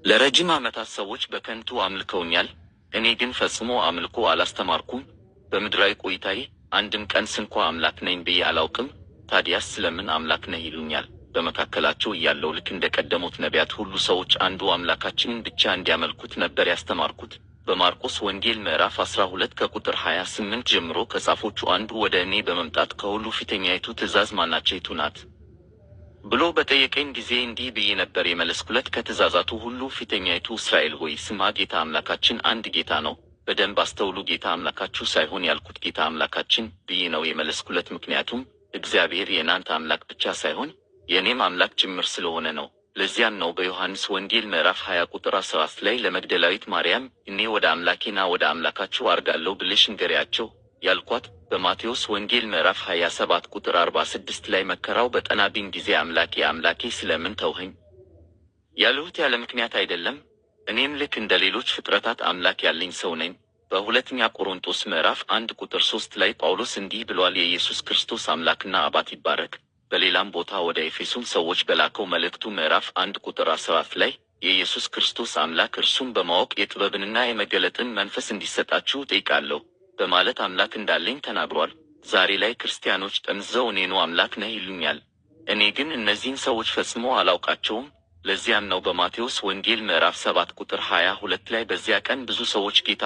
ለረጅም ዓመታት ሰዎች በከንቱ አምልከውኛል፣ እኔ ግን ፈጽሞ አምልኮ አላስተማርኩም። በምድራዊ ቆይታዬ አንድም ቀን ስንኳ አምላክ ነኝ ብዬ አላውቅም። ታዲያስ ስለምን አምላክ ነህ ይሉኛል? በመካከላቸው እያለሁ ልክ እንደ ቀደሙት ነቢያት ሁሉ ሰዎች አንዱ አምላካችንን ብቻ እንዲያመልኩት ነበር ያስተማርኩት። በማርቆስ ወንጌል ምዕራፍ 12 ከቁጥር 28 ጀምሮ ከጻፎቹ አንዱ ወደ እኔ በመምጣት ከሁሉ ፊተኛይቱ ትእዛዝ ማናቸይቱ ናት ብሎ በጠየቀኝ ጊዜ እንዲህ ብዬ ነበር የመለስኩለት፣ ከትእዛዛቱ ሁሉ ፊተኛይቱ እስራኤል ሆይ ስማ፣ ጌታ አምላካችን አንድ ጌታ ነው። በደንብ አስተውሉ፣ ጌታ አምላካችሁ ሳይሆን ያልኩት ጌታ አምላካችን ብዬ ነው የመለስኩለት። ምክንያቱም እግዚአብሔር የእናንተ አምላክ ብቻ ሳይሆን የእኔም አምላክ ጭምር ስለሆነ ነው። ለዚያም ነው በዮሐንስ ወንጌል ምዕራፍ 20 ቁጥር 14 ላይ ለመግደላዊት ማርያም እኔ ወደ አምላኬና ወደ አምላካችሁ አርጋለሁ ብለሽ ንገሪያቸው ያልኳት። በማቴዎስ ወንጌል ምዕራፍ 27 ቁጥር 46 ላይ መከራው በጠናብኝ ጊዜ አምላኬ አምላኬ ስለምን ተውኸኝ ያልሁት ያለ ምክንያት አይደለም። እኔም ልክ እንደ ሌሎች ፍጥረታት አምላክ ያለኝ ሰው ነኝ። በሁለተኛ ቆሮንቶስ ምዕራፍ 1 ቁጥር 3 ላይ ጳውሎስ እንዲህ ብሏል፣ የኢየሱስ ክርስቶስ አምላክና አባት ይባረክ። በሌላም ቦታ ወደ ኤፌሶን ሰዎች በላከው መልእክቱ ምዕራፍ 1 ቁጥር 14 ላይ የኢየሱስ ክርስቶስ አምላክ እርሱን በማወቅ የጥበብንና የመገለጥን መንፈስ እንዲሰጣችሁ ጠይቃለሁ በማለት አምላክ እንዳለኝ ተናግሯል። ዛሬ ላይ ክርስቲያኖች ጠምዝዘው እኔኑ አምላክ ነህ ይሉኛል። እኔ ግን እነዚህን ሰዎች ፈጽሞ አላውቃቸውም። ለዚያም ነው በማቴዎስ ወንጌል ምዕራፍ 7 ቁጥር 22 ላይ በዚያ ቀን ብዙ ሰዎች ጌታ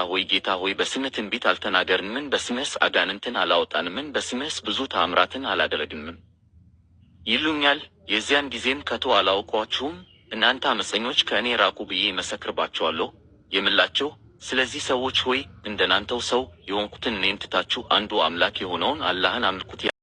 ሆይ በስምህ ትንቢት አልተናገርንምን? በስምህስ አጋንንትን አላወጣንምን? በስምህስ ብዙ ተአምራትን አላደረግንምን? ይሉኛል። የዚያን ጊዜም ከቶ አላውቋችሁም እናንተ አመፀኞች ከእኔ ራቁ ብዬ መሰክርባቸዋለሁ የምላቸው። ስለዚህ ሰዎች ሆይ እንደናንተው ሰው የሆንኩትን እኔን ትታችሁ አንዱ አምላክ የሆነውን አላህን አምልኩት።